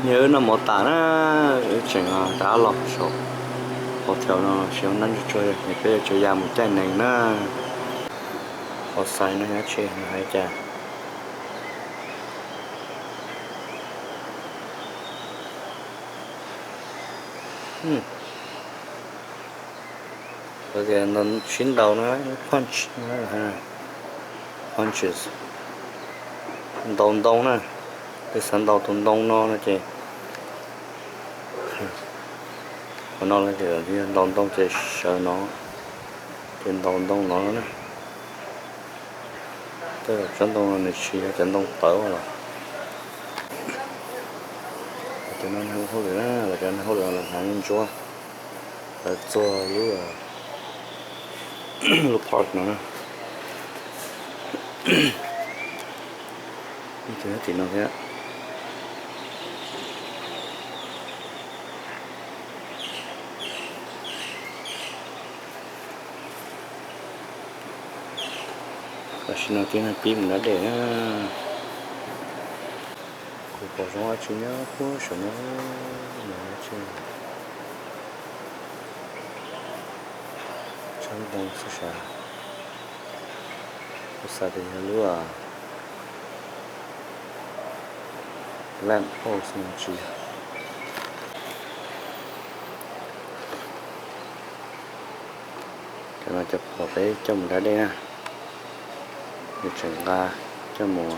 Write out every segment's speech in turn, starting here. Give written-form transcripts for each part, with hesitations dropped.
nhớ nó một tả nó chẳng đã lọc sổ họ theo nó xíu năn cho chơi thì bây giờ chơi ra một chai này nó họ xài nó hết chơi hai chai bây giờ nó chín đầu nó punch nó là punches đông đông nè cái sẵn đầu đông đông nó chơi còn nó là thì đông đông chơi sợ nó trên đông đông nó nè tức là chân đông này chỉ là chân đông tớ rồi cho nên không có được là cho nên không được là hàng chúa là cho lúc lúc park nữa như thế thì nó thế và xin nói tiếng là pin đã để cô có giống chú nhớ cô sợ nó chứ chẳng đông sự sao cô sa thì lúa lamp post nó chỉ cho nó chụp vào cái trong đã đây nè để chuyển ra cho mùa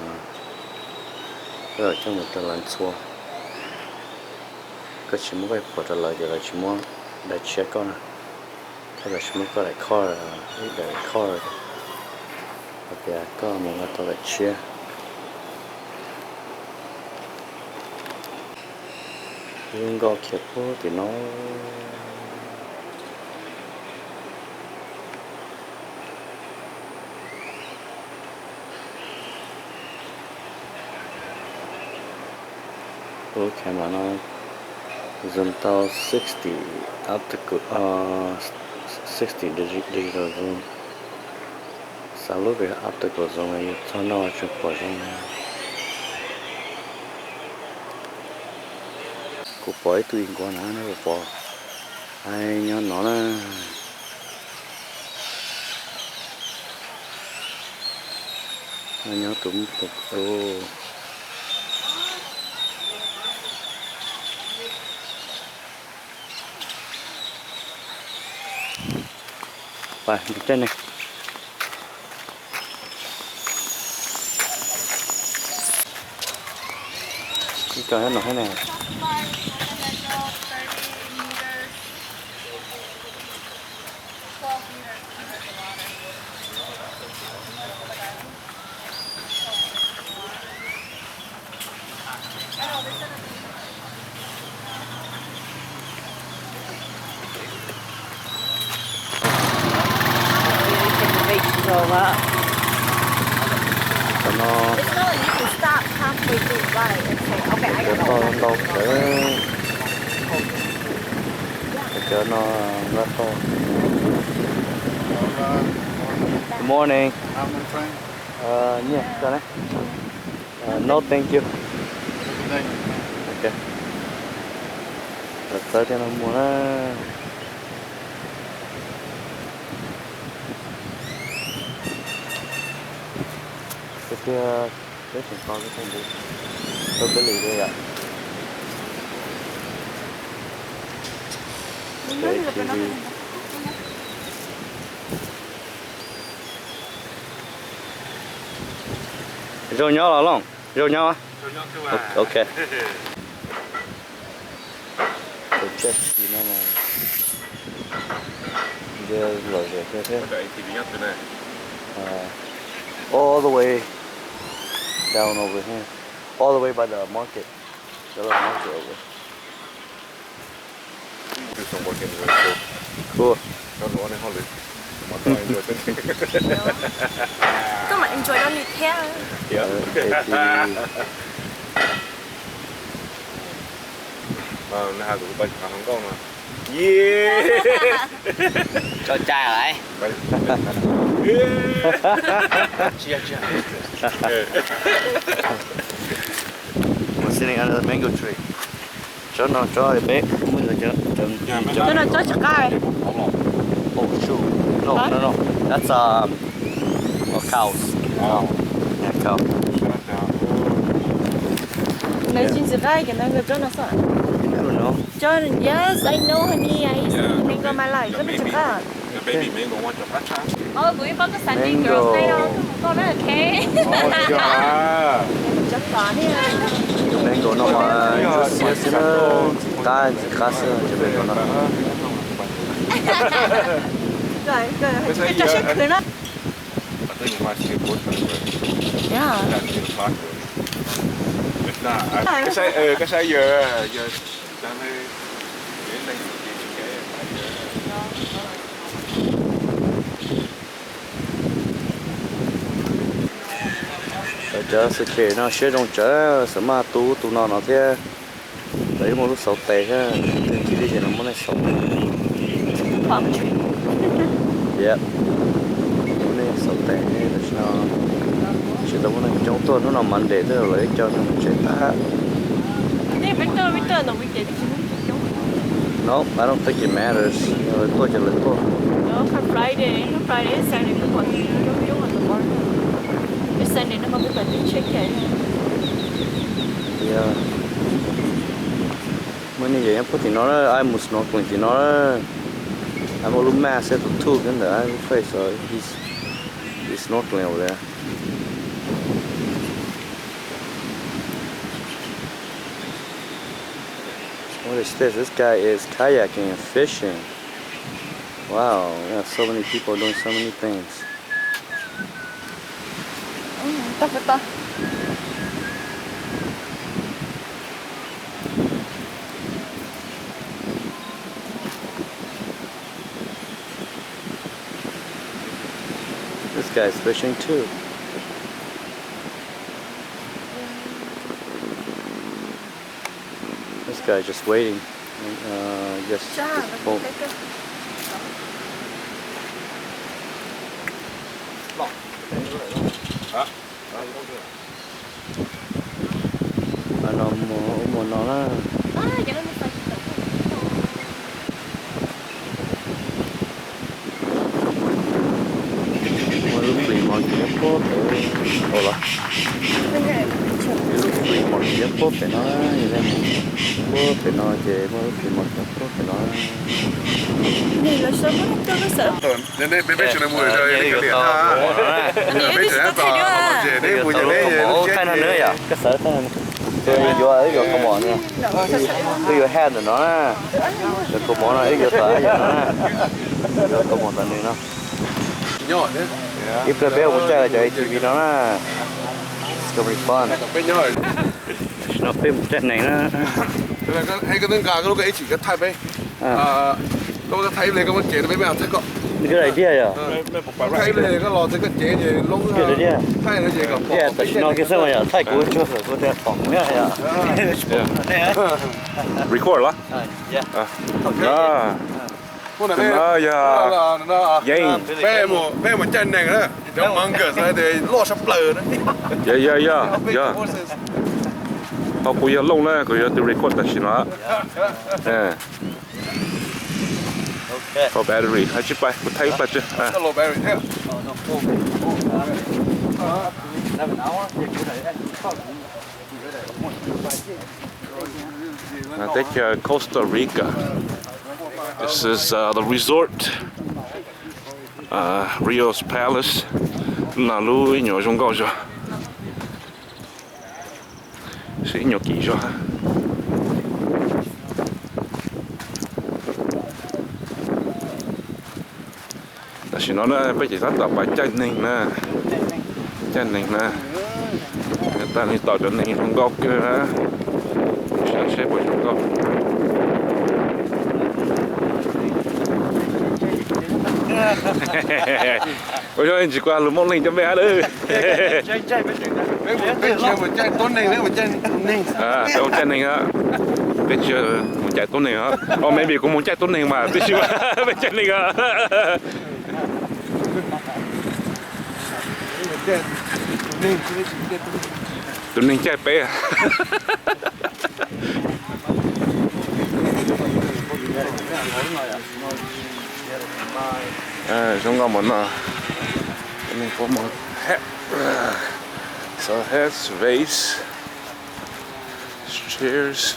rồi trong một lần xua cái chỉ muốn cái phổ trở lại giờ là chỉ muốn để chia con này cái là chỉ muốn có lại kho rồi để kho rồi bây giờ có một cái tôi lại chia nhưng có kiệt phố thì nó camera nó zoom to 60 optical 60 digital zoom sao lúc về optical zoom này cho nó chụp vào trong cụ bói tùy qua nó bỏ ai nhớ nó là nhớ tụm tục và trên này cái trời nó thế này nó It's not like you can stop halfway through the ride and say, okay, I don't know. đâu để cho nó rất to. Good morning. Yeah, sorry. No, thank you. Okay. Let's start in a moment. Cái chuyện con cái không được tôi cái lì đây ạ cái TV rồi nhau là không rồi nhau á ok tôi chết gì nó mà giờ rồi thế all the way down over here, all the way by the market, the little market over. Do some work in the road. Cool. Don't want to hold it. Enjoy it. Các bạn enjoy don't need care. Nó hai tụi bay không có mà. Yeah. Cho trai lại. Chia. We're sitting under the mango tree. cho nó cho bé mới là Cho nó cho chả cái. Oh shoot. No. That's cows. Oh. Yeah, cow. Này chính sự cái nó người cho nó sợ. You never know. Cho yes, I know honey. I Yeah. mango my life. Cái nó chả cái. The baby mango want your matcha. Bữa có cái Sunday girls này đâu. Con nói là thế. Oh yeah. Chắc có nè. Mango nó mà just nó cá sữa cho bé nó. Rồi, cái cho sẽ cười nó. I think you might see a good one. Yeah. Cái sai giờ cho nên đến đây Chờ sự kiện nó sẽ trong chờ sớm mà tụ nó thế đấy một lúc sáu tệ ha thì chỉ đi nó mới sáu Khoảng yeah này sáu tệ này nó chỉ tao muốn trong tuần nó nằm mặn để thôi lấy cho nó chạy ta Nè, Victor nó bị chết. no I don't think it matters tôi chỉ lấy thôi No, for Friday, Saturday nó còn giống ở tụi con. Cái Sunday nó không biết phải đi check cái. yeah mới như vậy em có thì nó ai muốn snorkeling thì nó I'm a little mad at the two and I face so he's snorkeling over there. What is this? This guy is kayaking and fishing. Wow, yeah, so many people doing so many things. Ta. This guy's fishing too. This guy just waiting. Just boat. Nó mua nó là Vậy nó phải mua lúc free một cái phố để là lúc free một cái phố để nó như thế này phố để nó về mua lúc free một cái phố để nó Này là sao nó cho nó sợ. Nên đây bé chuyện này mua rồi cái liền ha. Bé chuyện tao một chuyện đấy mua chuyện đấy. cái nữa vậy cái sở thế tôi vô ấy vô không bỏ nữa tôi vô head nó rồi không bỏ nó ấy vô tờ nó rồi không bỏ tờ nữa Nhỏ đấy. if the bell muốn chơi cho TV nó it's gonna be fun Bé nhỏ. nó phim trận này nó hay cái cả cái lúc cái chỉ cái thay bé. Lúc cái thay này cái chế nó bé mẹ thay có. cái này dia ya thay này cái lò cái chế gì lúc thay nó gì cả. yeah tại nó cái sao vậy thay của cho của cái phòng nhá ya Record lá. yeah Con này bé một chân này nữa, trong măng cửa rồi thì lo sắp lờ đấy. Yeah. Tao bây giờ lông này, bây giờ tôi record tại nó. okay For battery, hay chip bay, tôi thấy bắt chứ. Hello battery thế. I think Costa Rica. This is the resort, Rio's Palace. Là lui nhỏ trong cao cho, sẽ nhỏ kỹ cho. Tại vì nó bây giờ tập bài chân này nè, người ta đi tàu chân này trong góc kia á, sẽ bỏ trong góc. Ôi trời, chỉ qua lúa mông linh cho bé nữa. Một chai tốt này nữa, một chai ninh. Một chai ninh á. Biết chưa, một chai tốt này á. Maybe cũng một chai tốt này mà, biết chưa? Một chai ninh á. Tốt ninh chai bé à. Chúng ta muốn mình có một hat. So hats, vase, chairs.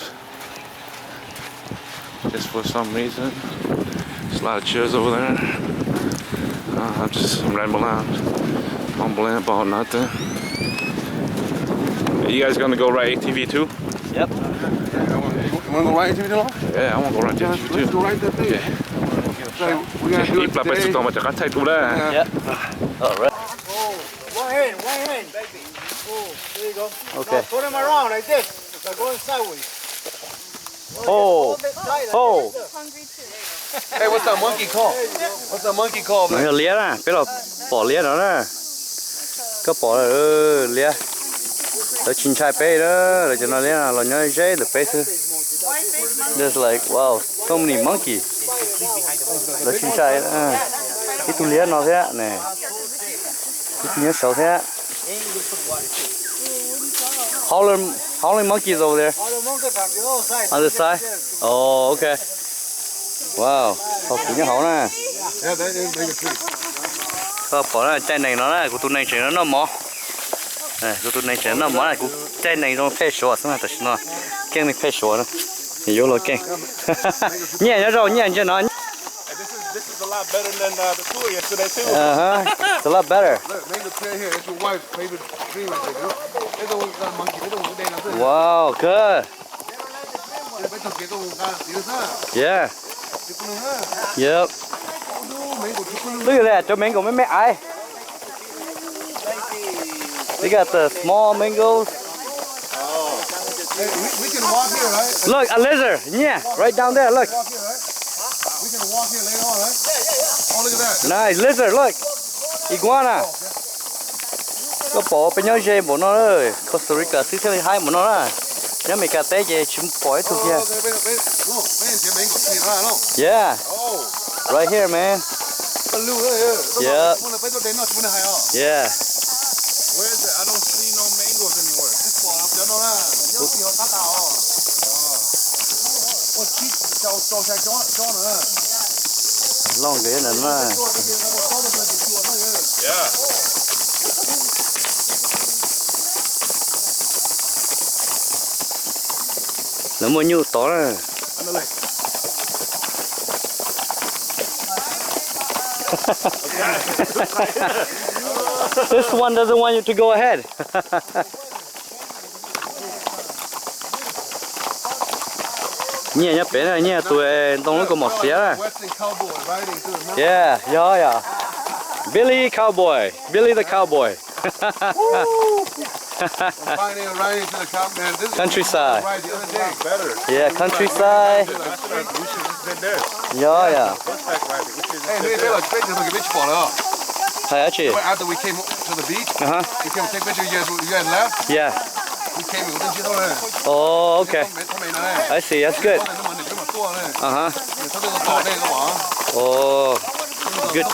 Just for some reason, there's a lot of chairs over there. I'm just rambling, mumbling about nothing. Are you guys gonna go ride ATV too? Yep. You wanna go ride ATV too? Yeah, I wanna go ride ATV too. Let's go ride that thing. Yeah. So we're gonna do it If I today. to my jacket too there. Yep. All right. One hand, baby. Oh, there you go. Okay. Now put them around like this. They're going sideways. Oh. Oh. Hey, what's that monkey called? What's that monkey called, man? Nó lia nè, biết là bỏ lia đó nè. Có bỏ lia. Nó chín chai bé đó, rồi cho nó lia là nó dễ được bé thôi. There's like wow, so many monkey. Nó chín chai đó. Cái tu lia nó thế nè. Cái tu lia xấu thế. How many monkeys over there? All the monkeys from the other side. On the side? Oh, okay. Wow, họ cũng như họ nè. Yeah, that is big tree. Họ bỏ ra chai này nó nè, của tụi này chỉ nó mỏ. Này, của tụi này chỉ nó mỏ này, của chai này nó phê sủa, xong rồi nó keng này phê sủa nữa. Thì vô rồi keng. Nhẹ nhá rồi, nhẹ cho nó. This is a lot better than the tour yesterday too. It's a lot better. Look, mango tree here. It's your wife's favorite tree right there, dude. They don't got monkey. They don't they don't. Wow, good. They don't get don't got this huh? Yeah. Mango Yep. chicken. Look at that, cho mango mấy ai. They got the small mangoes. Hey, we can walk here, right? Look, a lizard. Yeah, right down there. Look. Walk here, right? We can walk here later on, right? Oh, look at that. Nice lizard. Look. Iguana. Có bỏ bên nhau dây của nó ơi. Costa Rica xứ thế hai của nó là. Nhớ mấy cái té dây chim bói thuộc kia. Oh, okay, wait. Look, man, it's mango tree, right? No. Yeah. Oh. Right here, man. Yeah. Yeah. Where is it? I don't see no mangoes anywhere. Long cái này nó. Yeah. Nó mua nhiều to rồi. This one doesn't want you to go ahead. Nhẹ nhá bé này nhẹ tụi đông nó có một xía này. Yeah, yeah. Billy Cowboy, Billy the Cowboy. Countryside. Yeah, countryside. Yeah. Hay á chị. After we came to the beach, we came to take pictures. You guys left. Yeah. We came and we didn't Oh, okay. I see. That's good. Oh, good.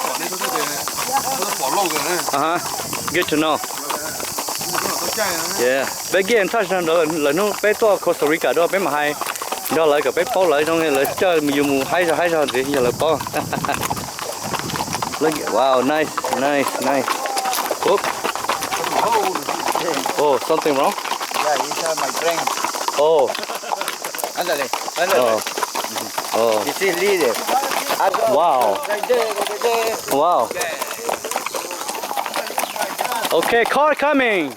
Good to know. Yeah. Bé kia anh touch nó là nó bé to Costa Rica đó bé mà hay. Đó lại cả bé bao lại trong này là chơi nhiều mù hay rồi thì giờ là bao. Look, wow, nice. Oop. Oh, something wrong? Yeah, inside my brain. Oh. Ándale. Oh. This is leader. Wow. Right there. Wow. Okay, car coming.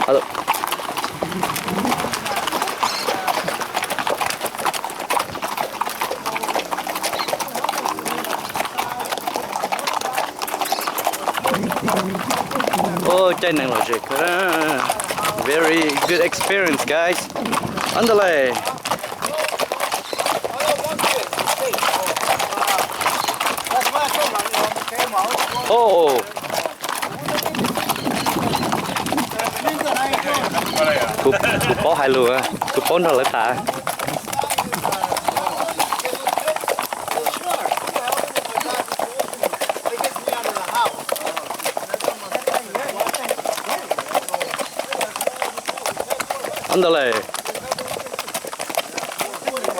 Hello. Oh, chai này là gì? Very good experience, guys. Underlay. Oh. Cúp bó hai lùa, cúp bó nó lấy thả. Ándale.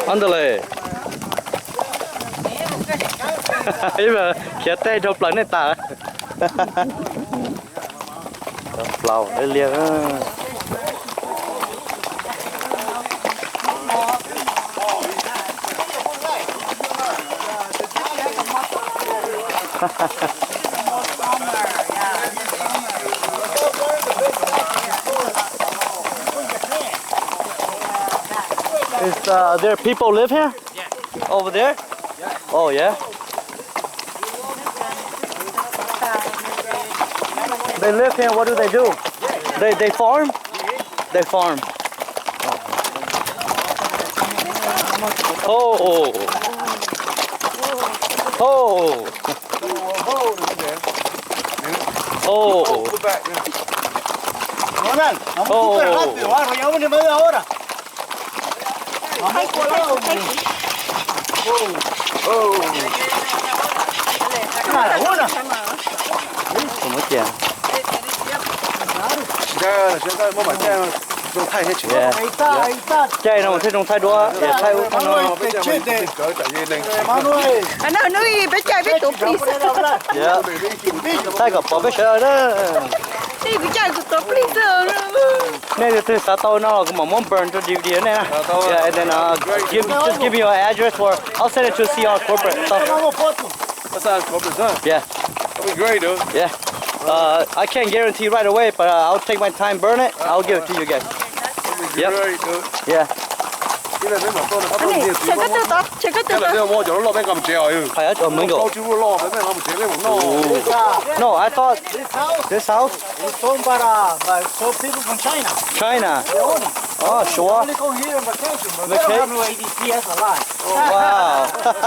Ándale. Nhưng mà khía tay trong lần này ta. Flower đây liền á. Is there people live here? Yeah. Over there? Yeah. Oh yeah. They live here. What do? They farm. They farm. Oh. Oh. Oh. Ronald, vamos súper rápido, arrollamos de media hora. Vamos colado. Una. Không có tiền. Yeah. Chay nào sẽ trồng thay đũa, để thay u nó. Nó bé trai bé tụt đi. Yeah. Thay gặp bỏ bé sợ đó. Đi bé trai tụt đi sợ. Này thì sao tao nó cũng mong burn to DVD này. Yeah, and then just give me your address for I'll send it to CR corporate stuff. That sounds corporate, huh? Yeah. That'd be great, dude. Yeah. I can't guarantee right away, but I'll take my time, burn it. I'll give it to you guys. That'd be Yep. great, dude. Yeah. Check it out. Check it out. Phải ở chỗ mình go. No, I thought this house. It's owned by so people from China. China. They own it. Oh, They sure. only come here on vacation, but they don't have no ADT as a line. Wow.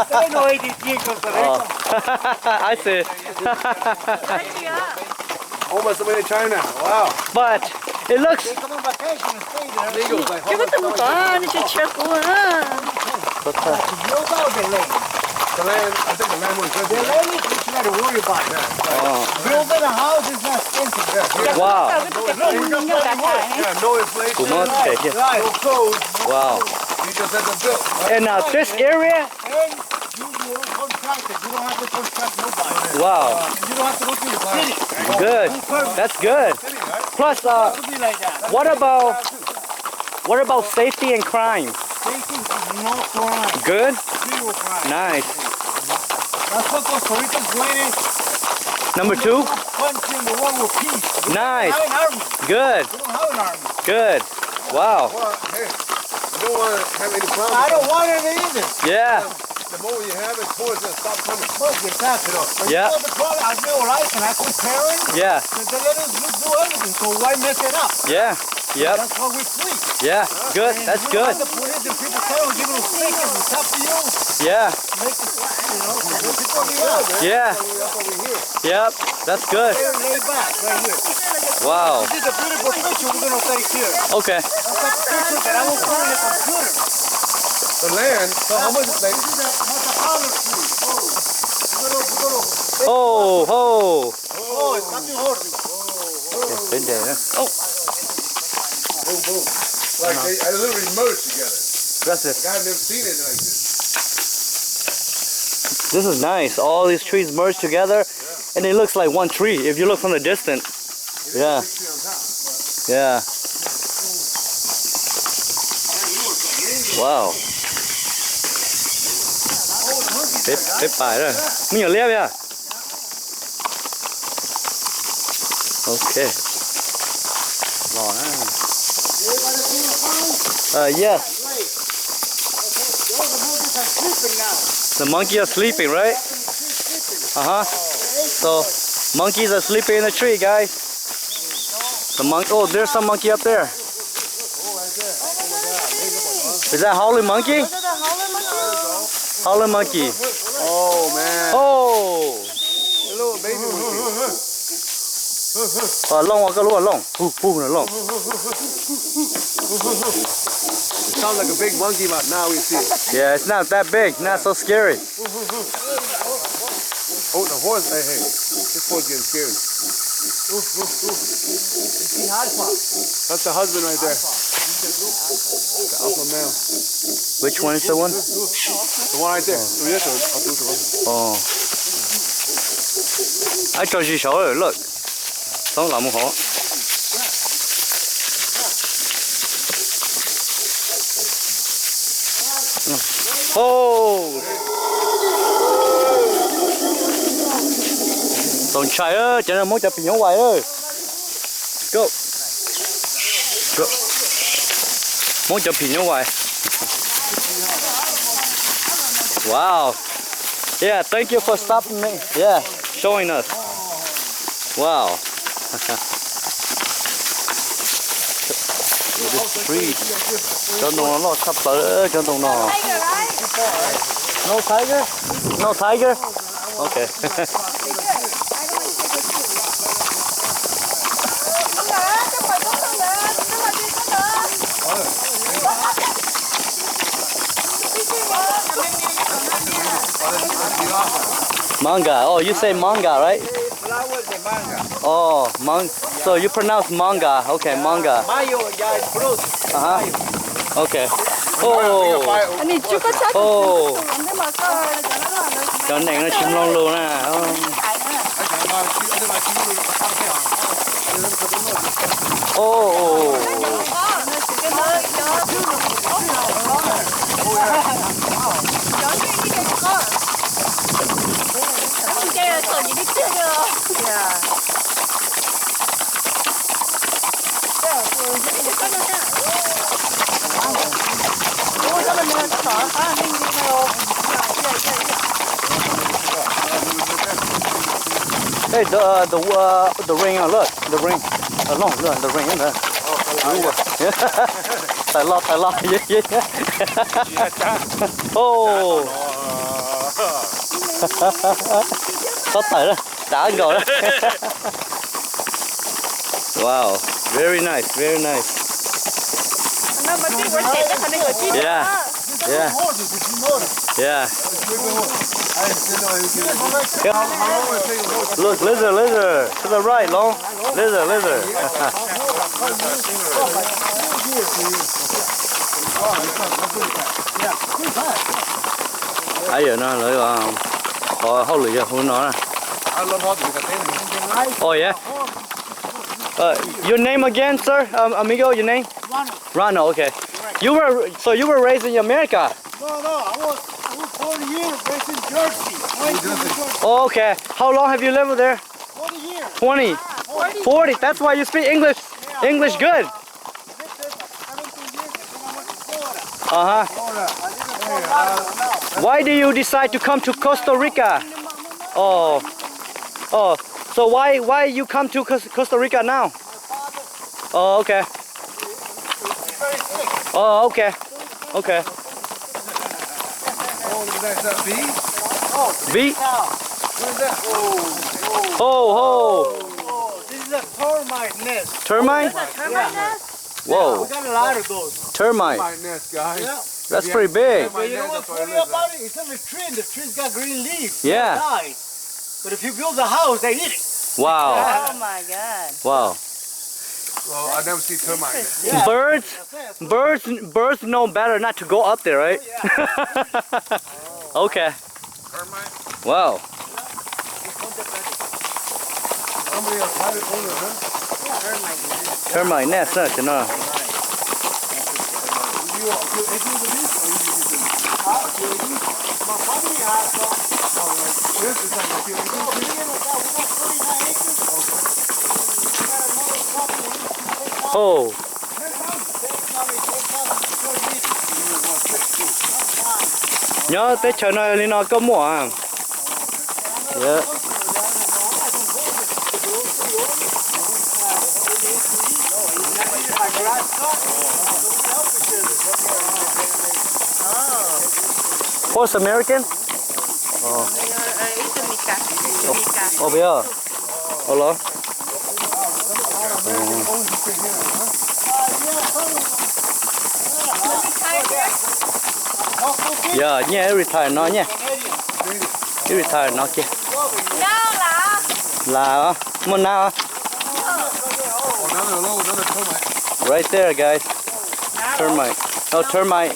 There ain't no ADT in Costa Rica. I see. Almost somebody in China. Wow. But it looks. They come on vacation and stay there. Legals like Check it out. Anh chị check qua. But, You know about the land. the land. I think the land was good. The land is what you got to worry about. Building a house is not expensive. wow. Yeah, no inflation. Cũng mất thể hiện. Right. No code. Wow. You just have to build. And this area. And you don't contract it. You don't have to contract nobody. Wow. You don't have to go to the city. Good. That's good. Plus, It could be like that. what about safety and crime? Safety is no crime. Good. Zero crime. Nice. That's what Costa Rica's greatest Number 2. country in the world with peace. We Nice. don't have an army. Good. We don't have an army. Good. Wow. Well, hey, you don't want to have any problems. I don't want it either. Yeah. The more you have it, the more it's going to stop coming. Fuck your tax, you know. But Yeah. you know the problem, I feel life and I quit caring. Yeah. Because they let us do everything, so why mess it up? Yeah. Yep. That's why we're free. Yeah. Good. And That's we don't good. have the police and people tell us, give us stickers, it's up to you. Yeah. Make it, you know, the people be out. Yeah. That's what we hear. Yep. That's good. They're laid back right here. Wow. This is a beautiful picture we're going to take here. Okay. That's a picture that I will put in the computer. The land, so how much is like? This is a olive tree. Oh, oh. Oh, it's nothing horrible. Bên đây đó. Oh. Boom, boom. Like they literally merged together. That's it. I've never seen it like this. This is nice. All these trees merge together, and it looks like one tree if you look from the distance. Yeah. Yeah. Wow. Bếp bài rồi. Mình ở leo nha. Okay. Yes. The monkeys are sleeping, right? So monkeys are sleeping in the tree, guys. Oh, there's some monkey up there. Is that howling monkey? Howling monkey. Oh man. Oh. The little baby monkey. Long cái lúa long, phu là long. It sounds like a big monkey, but now we see it. Yeah, it's not that big, not so scary. Oh, the horse. Hey, this horse getting scared. That's the husband right there. The alpha male. Which one is the one? The one right there. Oh. I cho chị sáu rồi, look. Không làm một họ. Oh. Don't try ơi, cho nên muốn chụp hình hoài ơi. Go. Go. Muốn chụp hình hoài. Wow. Yeah, thank you for stopping me. Yeah, showing us. Wow. This tree. Cho nó sắp tới cho nó. No tiger? No tiger? Okay. Manga. Oh, you say manga, right? Oh, so you pronounce manga. Okay, manga. Okay. Oh. Oh. Cho này nó chim long luôn nè. Oh. Hey, the ring, look, the ring, look, the ring in there. Tài lo, yeah. Oh. Có tài đó, đã ăn rồi đó. Wow, very nice, very nice. Yeah, yeah, yeah. Look, lizard, to the right, long. Lizard. Ấy giờ nó lại họ hậu lửa không nó nè. Oh yeah. Your name again, sir? Amigo, your name? Rano, okay. You were raised in America? No, I was 40 years raised in Jersey. Oh, okay. How long have you lived there? 40 years. 20. 40. That's why you speak English. English good. Why do you decide to come to Costa Rica? Oh. So why you come to Costa Rica now? Oh, okay. Oh, okay. Okay. That bee? Bee? What is that? Oh. This is a termite nest. Termite? Whoa. We got a lot of those. Termite. My nest, guys. Yeah. That's pretty big. But you know what's funny about it? It's on a tree and the tree's got green leaves. Yeah. But if you build a house, they eat it. Wow. Oh my God. Wow. Well, I never see termite. Yeah. Birds know better not to go up there, right? Okay. Termite? Wow. Somebody else had it older, huh? Termite nest, huh? Cho nó. Oh. Nhớ tới chờ nơi đi nó có mùa à? Yeah. Horse American? Oh. Over here. Hello. Giờ nhé retire nó nhé. Retire nó kia. Là muốn nào? Oh, another low, another termite. Right there, guys. Termite. No termite.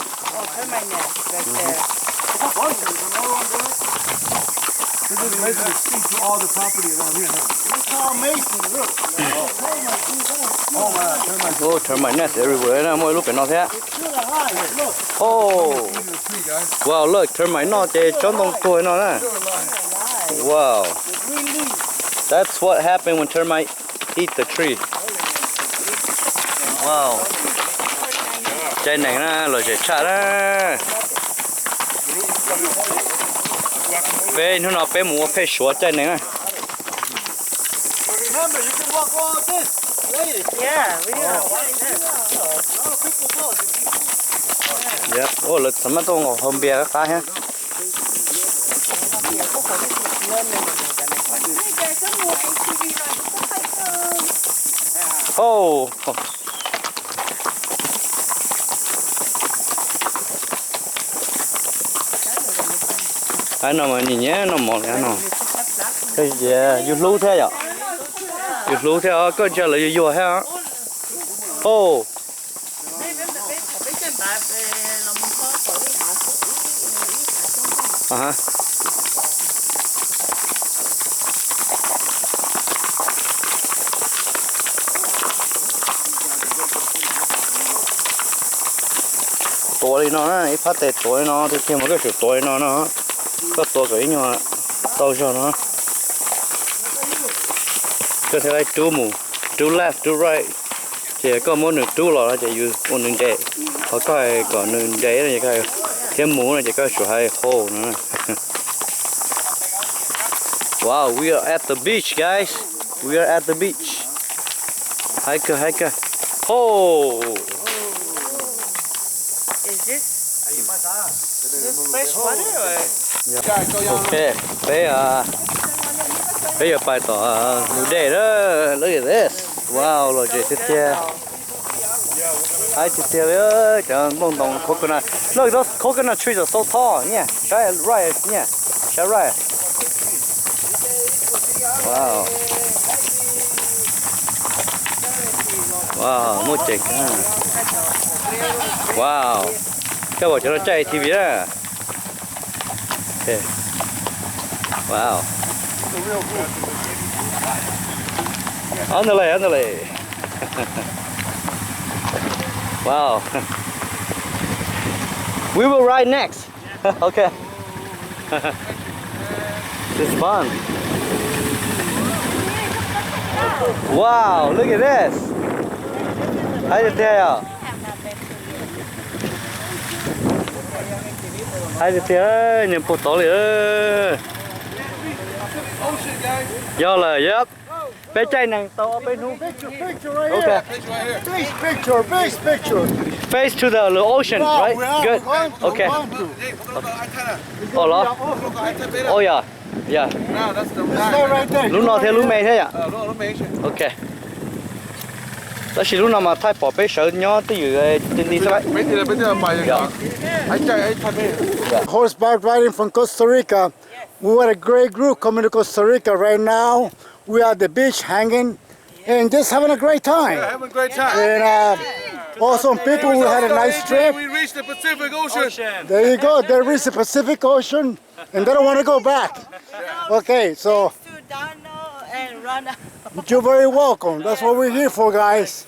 This is basically speak to all the property around here, huh? It's all Mason, look. Oh my God, termites. Oh, termite nest everywhere. Nó mỗi lúc cái nó thế. Look. Oh. Eating the tree, guys. Wow, look, termite nó chơi trốn trong tuổi nó nè. Wow. That's what happened when termite eat the tree. Wow. Chơi này nè, rồi chơi chả đó. Bé nó bé mua bé sủa chơi này nè. Remember, you can walk all this. Lady. Yeah, we are. Dạ. Oh, lực sắm tôi ngồi hôm bia các cái ha. Oh. Anh nào mà nhìn nhé, nó mòn cái nó. Cái gì? You lú thế à? You lú thế à? Có chơi là you ha? Oh. Uh-huh. Tuổi nó này phát tệ tuổi nó thì thêm một cái tuổi nó có tuổi cái nhỏ tao cho nó có thể là two mù two left two right chỉ có một nửa two là chỉ use một nửa chạy có cái còn nửa chạy là chỉ cái thêm mù là chỉ có số hai hole nữa. Wow, we are at the beach, guys. We are at the beach. Hiker. Oh. Is this fresh water or? Okay. Bây giờ bài tỏ nụ đề đó. Look at this. Wow, rồi chị tiếp theo. Hi, tiếp theo đó. Chẳng bông đồng coconut. Look, those coconut trees are so tall. Yeah. Try it right. Yeah. Try right. Wow. Wow, một chiếc ha. Wow. Các bạn cho nó chạy TV đó. Okay. Wow. Underlay. Wow. We will ride next. Okay. It's fun. Wow, look at this. How you tell? How you tell? Nhìn phụ tổ liền. Do là yep. Bé trai nàng tàu ở bênนู้. Picture right Okay. here. Base picture. Face to the ocean, No, right? we are Good. going to, Okay. going to. Oh, đó. Oh, yeah. Yeah. Now that's the Stay right there. Lúc nào thế lúc mày thế ạ? no, mention. Ok. Đó là lúc nào mà thay bỏ bé sợ nhó tới dưới trên đi sao vậy? Bây giờ mày anh chạy anh thật đi. Horseback riding from Costa Rica. We were a great group coming to Costa Rica right now. We are at the beach hanging and just having a great time. Yeah, having a great time. And awesome people. We had a nice trip. We reached the Pacific Ocean. There you go. They reached the Pacific Ocean and they don't want to go back. Okay, so And run. you're very welcome. That's what we're here for, guys.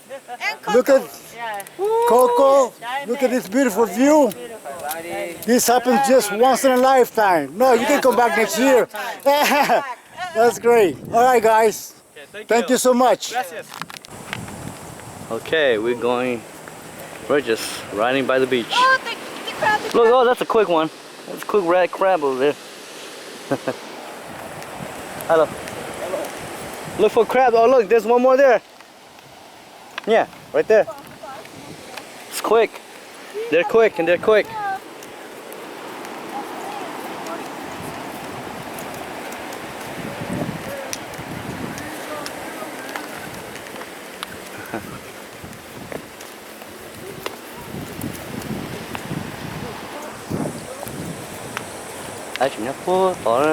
Look at Yeah. Coco. Look at this beautiful view. This happens just once in a lifetime. No, you can come back next year. That's great. All right, guys. Thank you so much. Okay, we're just riding by the beach. Oh, the crab. Look, oh, that's a quick one. That's a quick red crab over there. Hello. Look for crab. Oh, look, there's one more there. Yeah, right there. It's quick. They're quick and they're quick. ai chúng nó phố bỏ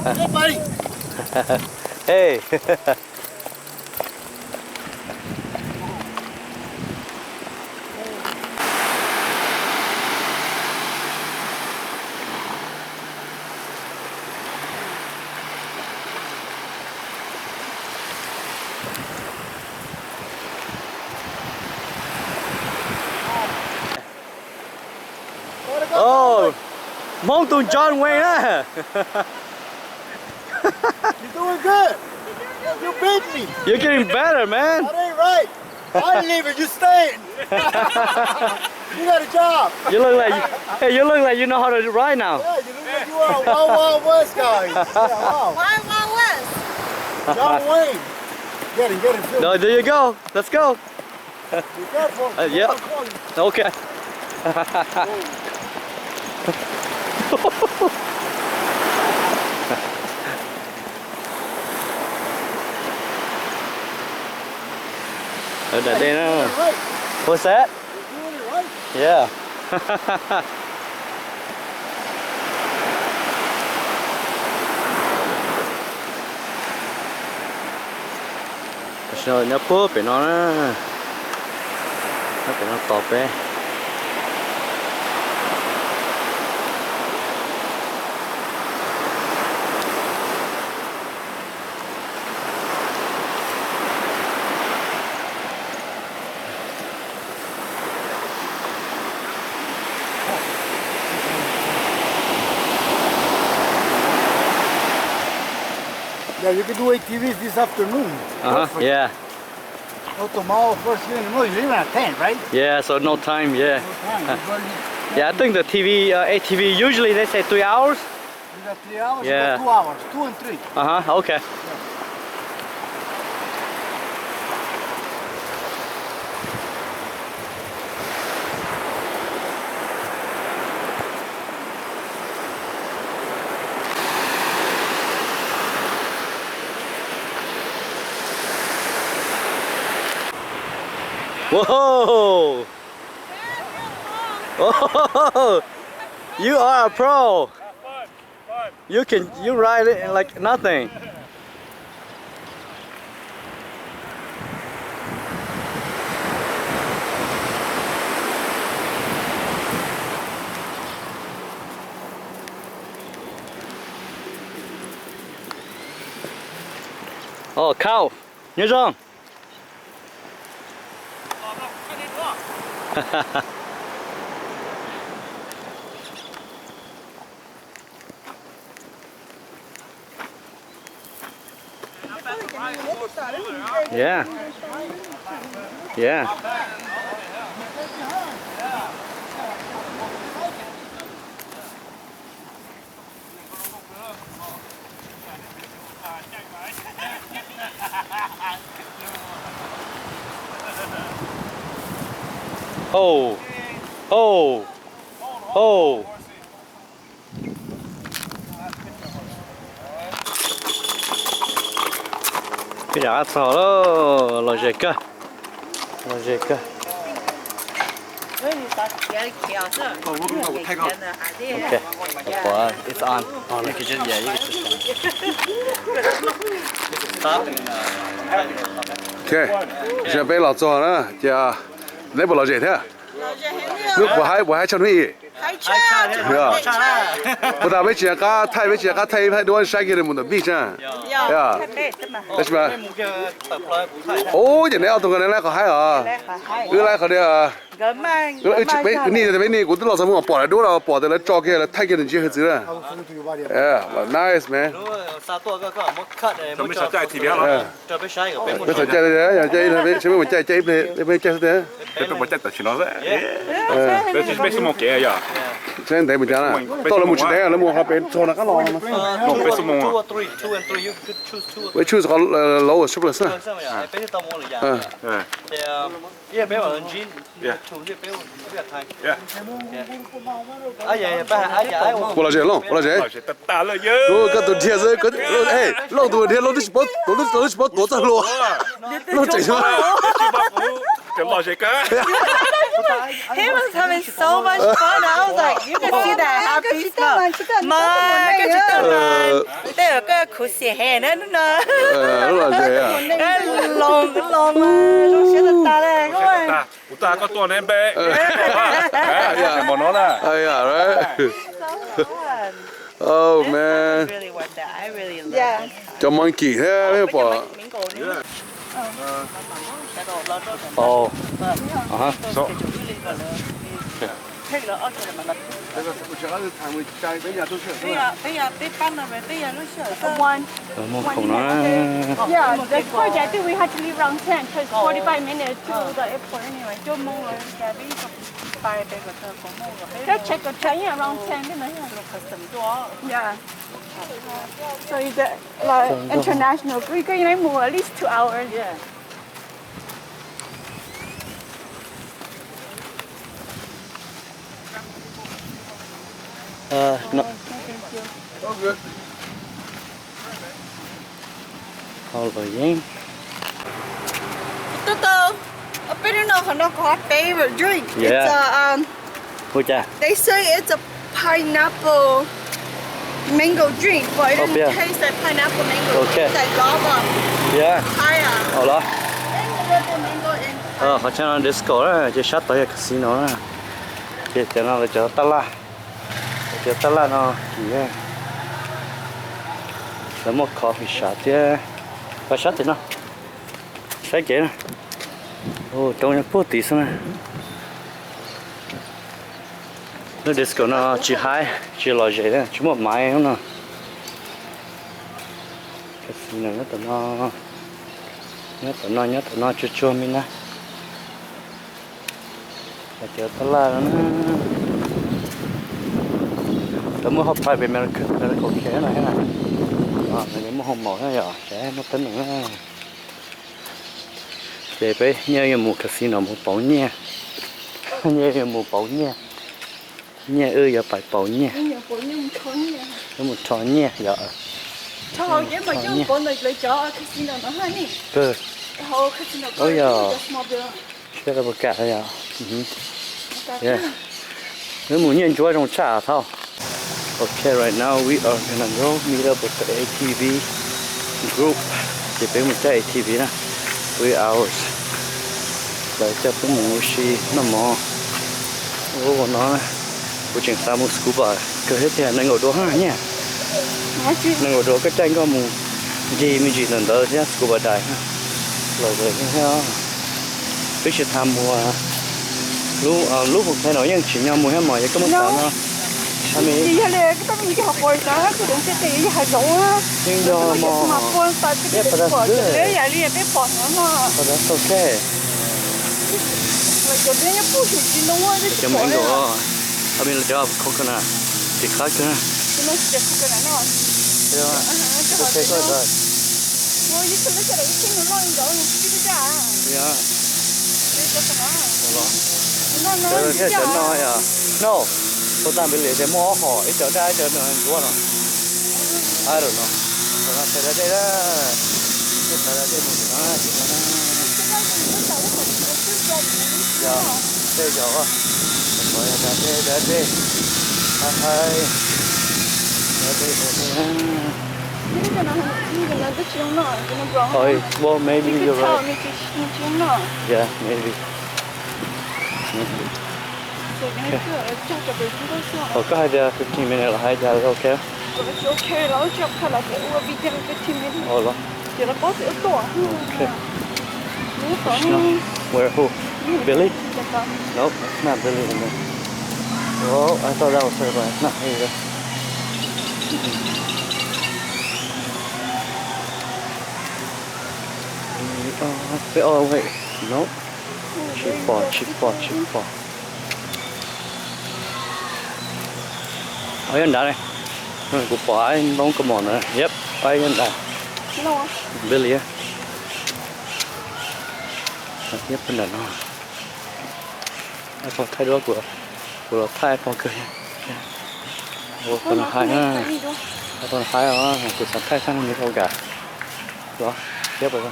Hey, buddy. hey oh Mountain John Wayne á. You're doing good. You beat me. You're getting better, man. That ain't right. I'm leaving. You staying. You got a job. You look like you look like you know how to ride now. Yeah, you look like you are a Wild Wild West guy. Yeah, wow. Wild West. John Wayne. Get him. Phil. No, there you go. Let's go. Be careful. Yeah. I'll call you. Okay. Ở đây nó. Right. What's that? You're doing it right. Yeah. Rồi nó phốp để nó phải nó tọp đấy. Yeah, you can do ATVs this afternoon. Perfect. Yeah. No, tomorrow first thing in the morning. You're leaving at 10, right? Yeah, so no time, yeah. No time. You barely- Yeah, I think the ATV, usually they say 3 hours. You got 3 hours? Yeah. You got 2 hours. 2 and 3. Okay. Whoa! Oh, you are a pro. You ride it like nothing. Oh, cow. Nhớ không? Yeah. Yeah. Oh. Oh. Oh. Cái giá sò đó là gì cơ? Là gì cơ? Okay. Well, it's on. Oh, look at you. Yeah, you can stop. OK，先别老早了，叫那不老热的，我还吃东西，是吧？不但没吃个太没吃个太多晒给的么的比上，呀，那是吧？哦，人家要同个人来个海啊，又来个的。你我都老早我跑来多了，跑的来照给了，太给人接子了。哎，nice man。ไม่สนใจทีเดียวไม่สนใจเลยนะอย่าใจเลยใช่ไหมหัวใจใจเลยไม่ใจเลยเป็นหัวใจแต่ชิโน่เลยเป็นที่เป็นสมองแก่ย่ะใช่ไหมเหมือนกันนะตัวเราหมุนชิ้นไหนแล้วหมุนเขาเป็นโซนก็ลองนะลองเป็นสมองไว้ชูสเขาโลชุบเลยสิ我老姐弄，我老姐，我个昨天是个哎，弄昨天弄的是包，弄的是包多少路，弄这什么？ He was having so much fun. I was like, you can see that happy smile. Mà cái chị tao là đây là cái khúc xe hè nữa nè. Nó là gì à? Cái lon trong xe ta đây các bạn. Ta có tuần em bé. Một nó là. right. Oh man. I really want that. I really love it. Cho monkey thế đấy bỏ. Oh. So. Một khổng nó. Yeah, the project, I think we had to leave around 10 because 45 minutes to the airport anyway. Cho mong rồi, cái bị cái check the train around 10 minutes. Yeah. So you get like international. We go, you know, more at least 2 hours. Yeah. No. Oh good. All the game. Toto, I better know if I favorite drink. Yeah. It's Who's that? they say it's a pineapple mango drink, but it doesn't yeah. taste like pineapple mango. Okay. It's like lava. Yeah. Papaya. All right. And the mango and Họ cho nó disco đó, chỉ sát tới casino đó. Chỉ cho nó là cho tala. Cho tala nó gì á. Là một coffee shop chứ. Có shop thì nó. Sai chế nè. Ô, trong nhà phố tí xem nè. Nó disco nó chỉ hai, chỉ lo gì đó, chỉ một máy không nè. Casino nó tụi nó chua mình nè. Cho tala đó nè. Tớ muốn học private medical care này nè. Mình muốn học mỏ thế giờ, sẽ nó tính nữa. Để bé nhớ một casino một bảo nha. Nhớ một bảo nha. Nhớ giờ phải bảo nha. Một trò nha, giờ. Trời vậy mà chứ có lời cho casino nó hay nè. Cơ. Hồ casino có small building. Cái là một cả thôi giờ. Yeah. Nếu muốn nhìn chúa trong trà thao. Okay, right now we are gonna go meet up with the ATV group. Thì bé một cái ATV nè, 3 hours. Để cho cái mũ xì nó mò. Ô nó nè, của trường sa một scuba. Cứ hết thì nên ngồi đó ha nhé. Nên ngồi đó cái tranh có mũ gì mình chỉ lần đó chứ scuba dive ha. Rồi như thế đó. Biết sẽ tham mua. Lúc một cái nói nhưng chỉ nhau mua hết mọi cái có một cái nó. Gì hay là cái tấm cái học bồi đó, cái đồng tiền gì hay giống á. Nhưng do mà phone tại cái đấy bỏ cái đấy là liền biết bỏ nó mà. But that's okay. Rồi cái đấy nó phụ thuộc trên nó á. Cho mình đồ. I mean the job coconut. Thì khác chứ. Nó sẽ không cái nào. Yeah. Okay, good. Well, you can look at it. You can learn though. You can do that. Yeah. Nó Cái chân nó à. No. Tôi đang bị liệt mua họ ít chỗ ra chỗ nó đúng không? I don't know. Nó sẽ ra đây đó. Sẽ ra đây một nó. Dạ. Đây chỗ à. Rồi ra đây. Hai. Thôi, well maybe you're right. Yeah, maybe. Có 15 minutes là 2 giờ ok. Okay, I'll jump kind of like over 15 minutes. Ồ, Thì nó có sự tốt. okay. Where who? Billy? Nope, that's not Billy anymore. Oh, I thought that was her, but not here you go. Oh wait, nope. Cheap ball. Ở đây này. Của bỏ anh bóng cầm mòn nữa. Yep, ở đây. Billy á. Yep, bên đây nó. Ai còn thay đua của thay còn cười. Ủa, còn hai ha. Còn hai đó, của sản thay sang như không cả. Đó, xếp vào đó.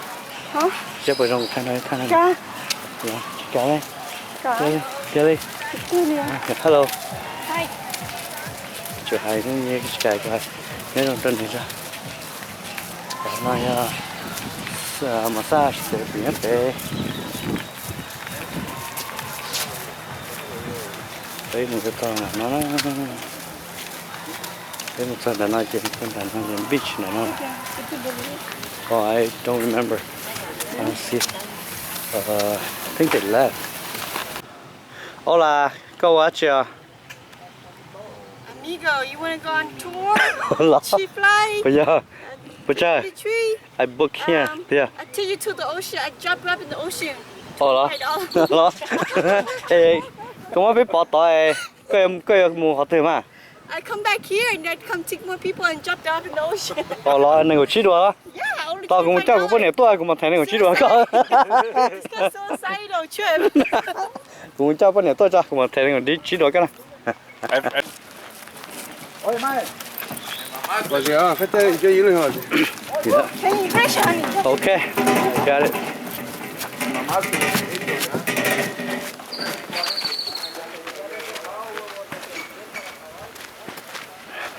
Hả? Xếp vào trong thay này. Cha. Đó. Kelly. Cả. Kelly. Julia. Hello. Hi. Chỗ hai nó như cái coi. Nhớ trong trên này ra. Nó nha. Massage để biến để. Đấy một cái con là nó đấy một con là nó trên beach này nó. Oh, I don't remember. I don't see. I think they left. Hola, ¿cómo va, chia? Amigo, you want to go on tour? Hola. She fly. Bây giờ, Tree. I book here. Yeah. I take you to the ocean. I drop you up in the ocean. Hola. Right on. Hola. Ê, ¿cómo ves por todo? Có mua hot mà. I come back here and I come take more people and drop them up in the ocean. Hola, anh ngồi chỉ đùa. Yeah, only Tao cũng cháu cũng bữa nay tôi cũng mà thấy anh ngồi chỉ đùa có. It's got suicidal trip. Cũng cháu bữa nay tôi cháu cũng mà thấy anh ngồi đi chỉ đùa cái này. Ôi mai. Rồi gì à? Khách tới chơi gì luôn hả? Can you brush honey? Okay, got it.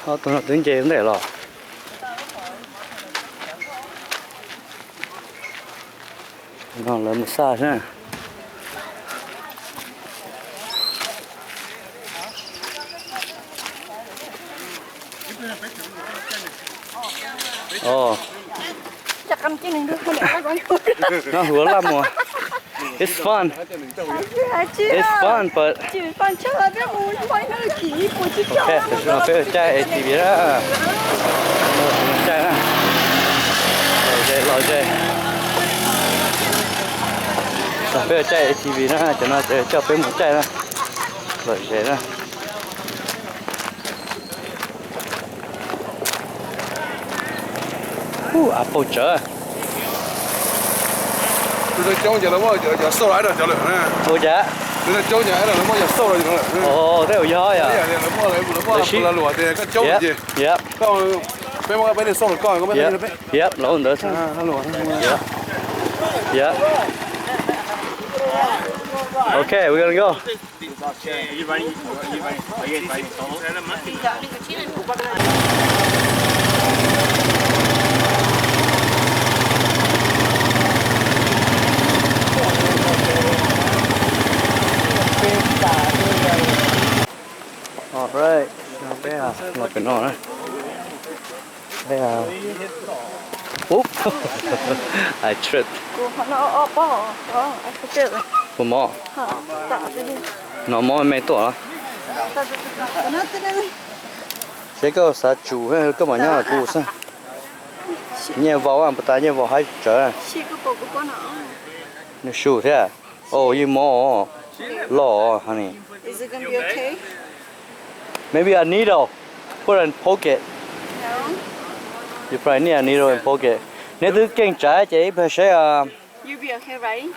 Tụi nó đứng chơi vấn đề rồi. Nó là massage nè. Oh. Chắc ăn cái này được không? Nó hứa lắm mà. It's fun. It's fun, but chỉ fun chắc là biết muốn quay nó là chỉ của chị cho. okay, nó phải chơi ATV đó. Chơi ha. Rồi chơi. Nó phải chơi ATV đó, cho nó cho phải một chơi đó. Rồi chơi đó. Apple chở. Tôi chống giờ nó giờ sâu lại rồi giờ nữa nè. Ủa dạ. Tôi chống giờ nó mới giờ sâu rồi giờ nữa. Ồ, thế rồi gió à. Nó mới là lùa thì cái chống gì. Yep. Con bé mua cái sâu rồi con có biết Yep. Yep, lỗ nữa chứ. Nó lùa. Yep. Yep. Okay, we're gonna go. Alright, đây là một cái nọ đấy. Đây là. Oop! I tripped. Nó bỏ. Đó, I forget rồi. Của mỏ. Hả? Tạ cái đi. Nó mỏ mấy tuổi đó. Nó tới đây. Thế có sao chủ hay có mà nhau là chủ sao? Nhiều vào à, bắt nhiều vào hai trở. Chị có bộ của con nó. Nó chủ thế à? Oh, you mỏ. Law, honey. Is it gonna be okay? Maybe a needle. Put in pocket. No. You probably need a needle and pocket. Nếu thứ kinh trái chị phải sẽ You'll be okay, right?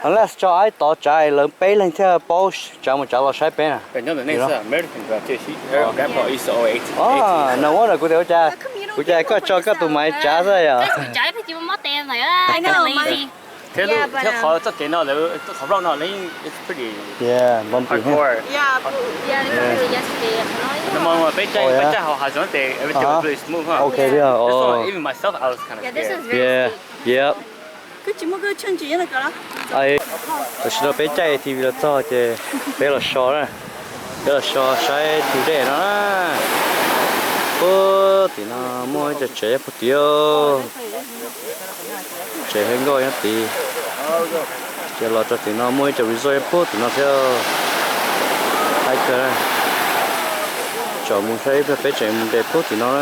unless cho ai tỏ trái lớn bé lên theo bao cho một cháu vào trái bé à. Cái nhóm này là American và chơi xí. Cái bỏ ISO 80. À, nó muốn là của tiểu cha. Của cha có cho các tụi mày trả rồi à. Trái phải chịu mất tiền rồi á. I know, money. Thế lúc thế khó chắc cái nào là khó rộng nào lấy it's pretty. Yeah, bumpy. Hardcore. Yeah, Yeah, yesterday nói. Mà bé trai họ hà giống thế, everything was really smooth, huh? Okay, yeah. Oh. Even myself, I was kind of Yeah, this scared. is very Yeah. Yep. cứ chỉ một cái chân chỉ là cái đó. Ai, ở chỗ bé trai thì là to chứ bé là short này, bé là short sai chủ đề nó, ô thì nó mua cho trẻ một tiêu, trẻ hơn gọi nhất tí, trẻ lo cho thì nó mua cho resort pool thì nó theo hai cái này, cho muốn thấy bé trẻ muốn đẹp pool thì nó,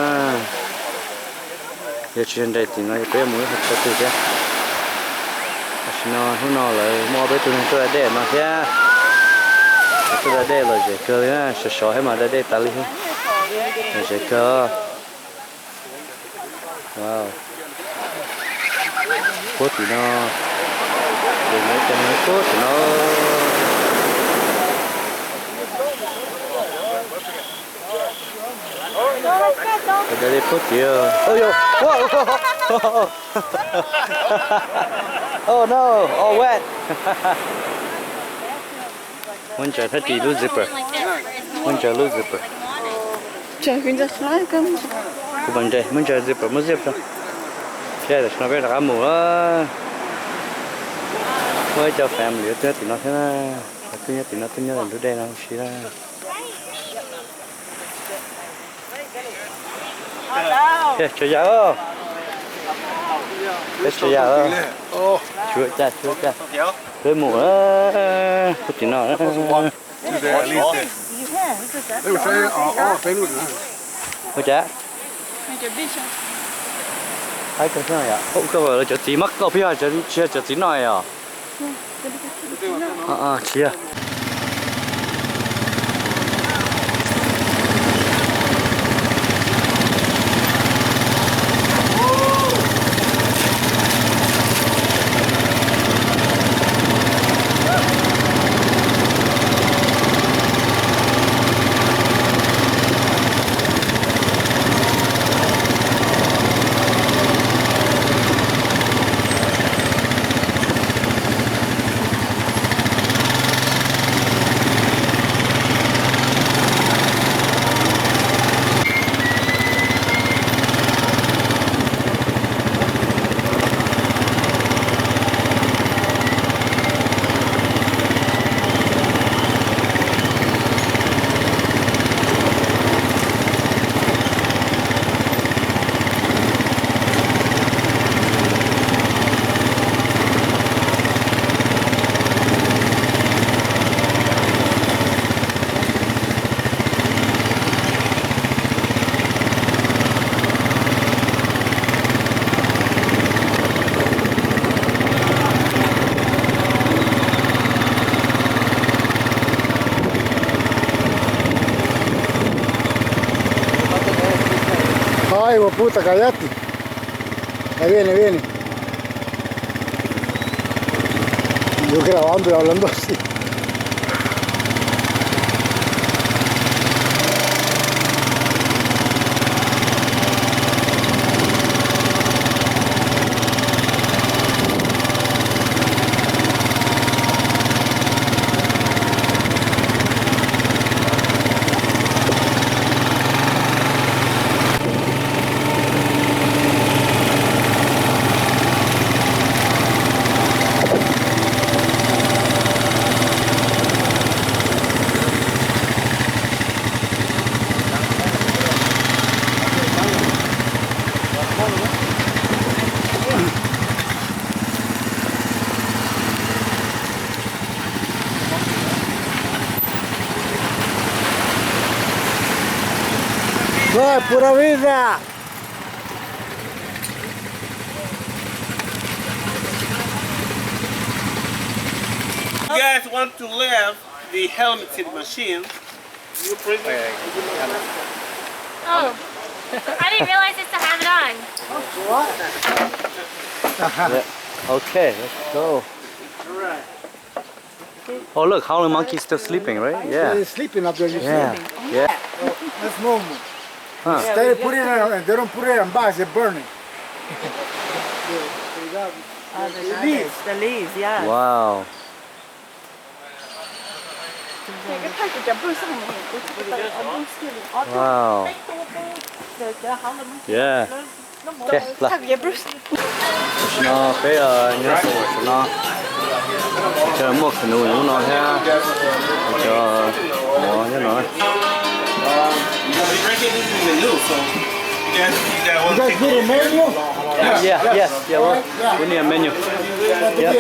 giờ chuyện đây thì nó bé muốn học cho từ chứ. Nó hôm nào lại mua bé tụi tôi để mà thế, tôi để là dễ cơ á, sợ hay mà để tali hết, là dễ cơ, wow, cốt thì nó, để mấy cái mấy cốt thì nó, để cốt thì, ôi yo, wow. Oh no, all wet. Muốn chờ thích gì lose zipper. Muốn chờ lose zipper. Chờ cái gì lại cơm. Cô bạn đây muốn chờ zipper muốn zip đâu. Cái là nó biết là cá mù á. Mới cho family thì nó thế là tôi nhớ là lúc đây nó xí ra. Kìa, chờ giờ. Chờ giờ. Chưa cha. Cái mũ á, cái gì nó. Ôi cha. Ai cái gì vậy? Không có vào chỗ gì mắc có phía chỗ gì này à? Chia. Ay, puta, cállate. Ahí viene. Yo grabando y hablando así. ¡Ay, pura vida! You guys want to leave the helmet in the machine? You bring it. Oh, I didn't realize it's to have it on. Yeah. Okay, let's go. Alright. Oh look, howling monkey's still sleeping, right? Yeah. They're sleeping up there. Yeah. That's normal. Huh. They put it in, they don't put it in bags, they burn it. The leaves, yeah. Wow. Wow. Yeah. Okay, là. Nó cái nhớ của nó. Chờ mua cái núi nó ha. Chờ nó như nó. You guys get a menu? Yeah. We need a menu. Yeah.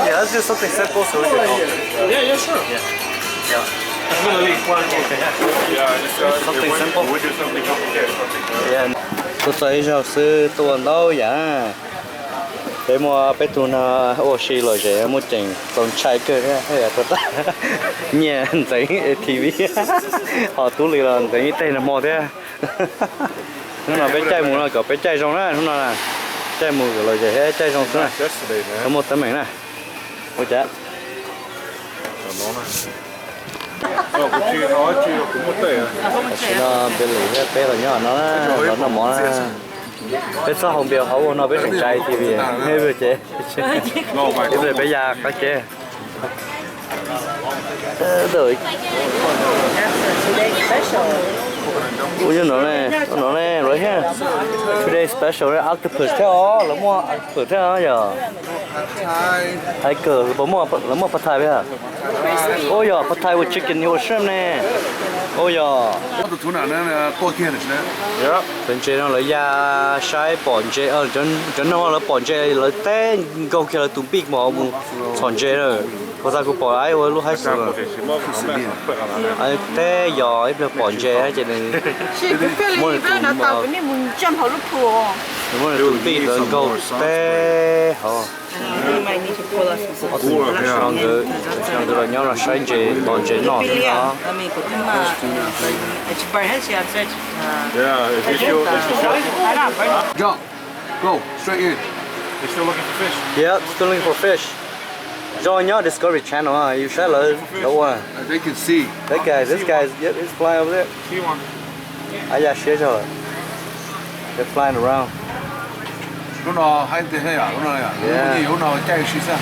Yeah, let's do something simple so we can go. Yeah, sure. Yeah. Something simple. We do something complicated. Yeah. Tôi thấy giáo sư tuần đâu vậy? Để mua bé tuần ô xí rồi chứ mua chỉnh còn chạy cơ hay là thật nhẹ thấy TV họ tú lì là thấy tên là mò thế nó là bé chạy mù là có bé chạy trong đó nó là chạy mù rồi chứ hết chạy trong đó có một tấm ảnh này ôi chả nó bên lì bé là nhỏ nó mỏ bé sao không biết hậu nó bé thành trai thì vì hay về chế bây bây giờ các chế đợi ui nó này rồi ha today special đấy octopus theo lắm mua octopus theo giờ hay cờ bấm mua pad thai vậy ôi giờ pad thai with chicken with shrimp nè ôi giờ tôi thu nào nó to kia này dạ bên trên nó lấy da sai bòn chế chân nó là bòn chế lấy té câu kia là tụm bít mà tròn chế rồi có sao cũng bỏ ai rồi lúc hay sửa ai té giờ ấy là bòn chế cho nên mỗi lần tụm mà mỗi lần tụm bít rồi câu té họ trong đó là nhau là sai chế bòn chế nọ đó Jump, go straight in. You're still looking for fish? yeah still looking for fish join your Discovery Channel you shall know They can see. this guy's yep he's flying over there See one. yeah share rồi they're flying around Lúc nào hai thế hay à? Lúc nào à? Lúc nào chạy xí xa.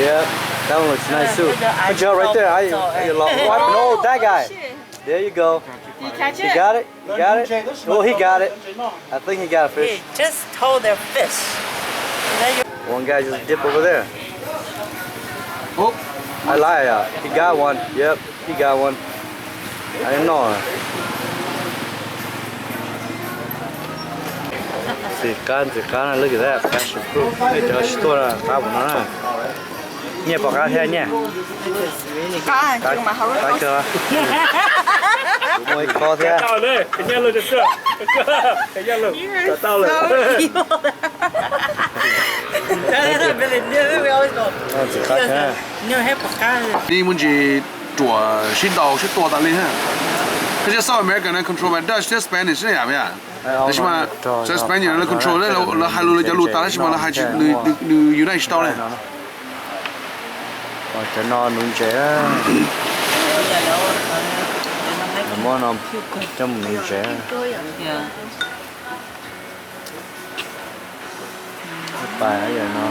yeah that one looks nice too good job right there oh that guy there you go You catch he it? got it oh he got it I think he got a fish Just hold their fish. one guy just dipped over there Oh, I lied he got one yep he got one I didn't know xì can look at that passion fruit hey chờ shit ra cá của nó nè nhẹ bỏ cá theo nhé cá chưa cũng mới có thế Tao đây, cái nhà luôn chưa? Cái nhà luôn. Tao luôn. chỉ cá thế đi muốn gì chùa xin đầu xin to ta lên ha. Cái gì South American nó control by Dutch, this Spanish này à? Đấy mà, cái Spanish nó control đấy là hai lô là lụt ta đấy mà là hai chữ United States này. cho nó nuôi trẻ món nó trong nuôi trẻ bài ấy giờ nó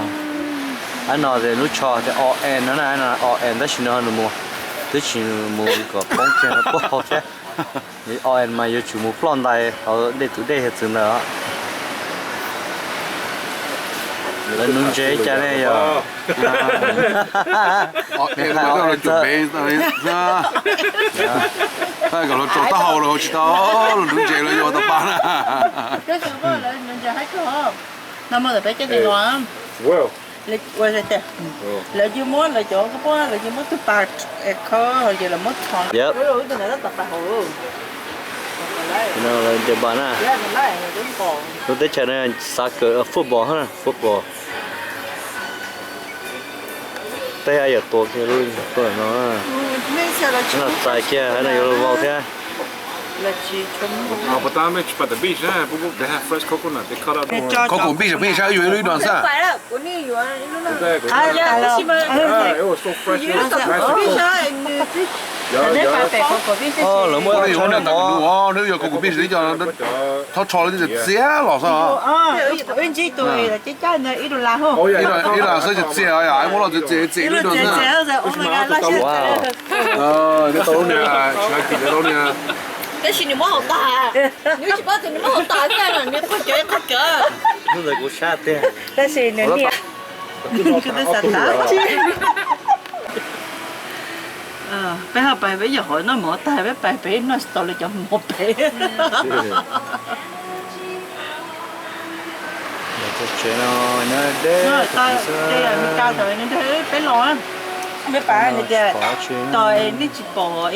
anh nói về nuôi chó thì ON nó này là ON đó chỉ nó mua tức chỉ mua có bóng chơi nó bỏ thế thì ON mà giờ chủ mua plon đây họ để tụi đây hết rồi nữa lên nuôi trẻ cha này giờ Để nó chuẩn bị rồi ra. Cái nó chỗ ta hậu rồi, chỉ đó đúng chế rồi vô ta bán. Cái chỗ đó là mình giờ hết chưa? Năm mươi là phải cái gì đó. Well. Lại quay lại đây. Lại chưa muốn lại chỗ cái bó lại chưa muốn tụt bạc, khó rồi giờ là mất thằng. Yep. Rồi cái này nó tập bạc hồ. Nó là chơi bắn à? Dạ, mình lại là đúng còn. Tôi thấy chơi này soccer, football ha, football. Tay ai ở tổ kia luôn, tôi nó. Nó tại kia, hay là vô vào thế? Là chỉ chấm. But down by the beach, they have fresh coconut. They cut out. Có cũng biết rồi, sao yêu lưới đoàn sao? Phải là của ni rồi. Ah, yeah, it was so fresh. It was nice. Là mỗi cái con này nó nó nếu giờ có cũng biết rồi cho nó cho nó dễ lỏ sao? Bên chị tôi là chị cha này ít là không? Ý là sẽ dễ à, ai muốn là dễ lưới đoàn sao? Cái tàu này, cái tàu này. Cái gì mà hậu ta? Nếu chỉ bắt thì nó hậu ta cái là nếu có chơi khát cỡ. nó là của sát thế. Cái gì nữa nhỉ? Cái đó sát ta chứ. Bây giờ bài bây giờ hỏi nó mở tay với bài bé nó tao lại chọn một bé. Cái chuyện nó đây là mình cao rồi nên thế bé lo mấy bà này kìa rồi ní chỉ bỏ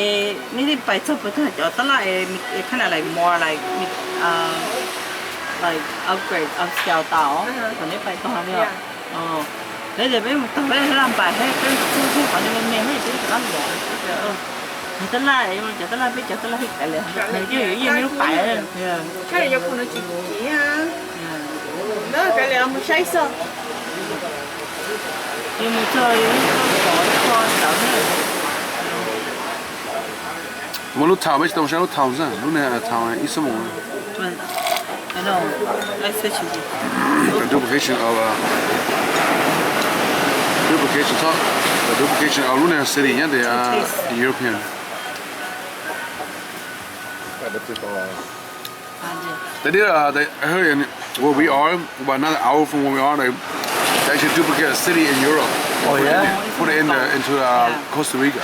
ní bài chấp với thằng cho tất lại cái này lại more like like upgrade upscale tao còn ní bài to nữa đấy giờ bé một tao bé làm bài hết cái cái khoản này mình hết cái lắm rồi tất lại mà tất lại biết tất lại hết cái liền cái gì nếu bài cái này cho nó chỉ ha đó cái này một sai sao nhưng mà chơi con đỡ Một lúc thảo mấy đồng sáng lúc thảo ra, lúc này thảo này ít số một. I know. I switch you. The duplication of Lunar City, yeah, the European. They did. I heard where we are, about another hour from where we are, they actually duplicate a city in Europe. Oh yeah. Put it into Costa Rica.